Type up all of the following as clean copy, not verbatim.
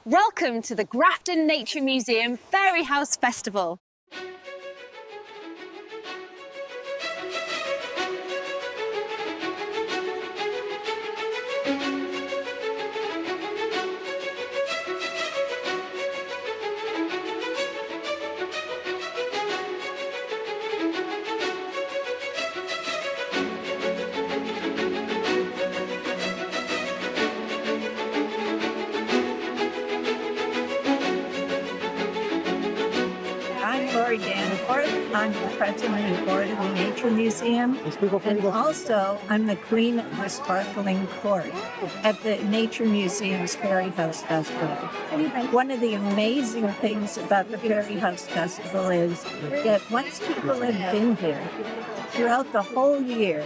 Welcome to the Grafton Nature Museum Fairy House Festival. I'm Lori Danforth. I'm the president and board of the Nature Museum. And also, I'm the queen of the sparkling court at the Nature Museum's Fairy House Festival. One of the amazing things about the Fairy House Festival is that once people have been here, throughout the whole year,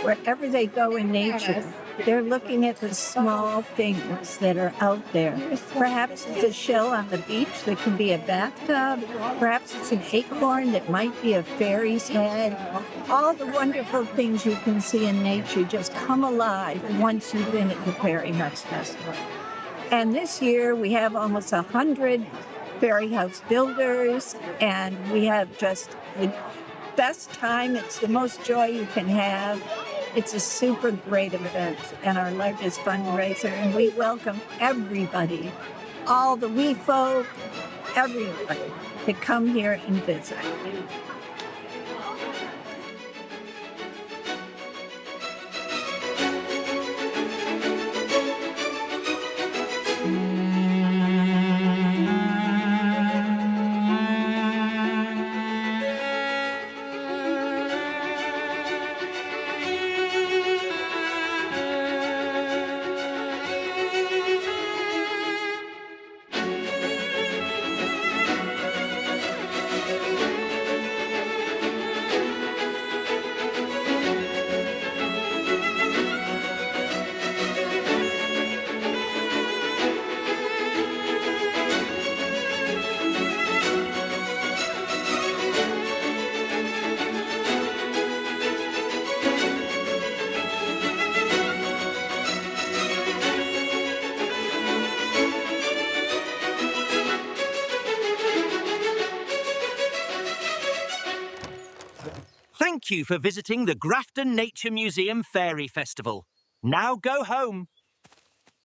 wherever they go in nature, they're looking at the small things that are out there. Perhaps it's a shell on the beach that can be a bathtub. Perhaps it's an acorn that might be a fairy's head. All the wonderful things you can see in nature just come alive once you've been at the Fairy House Festival. And this year we have almost 100 fairy house builders, and we have just the best time. It's the most joy you can have. It's a super great event and our largest fundraiser, and we welcome everybody, all the wee folk, everybody to come here and visit. Thank you for visiting the Grafton Nature Museum Fairy Festival. Now go home.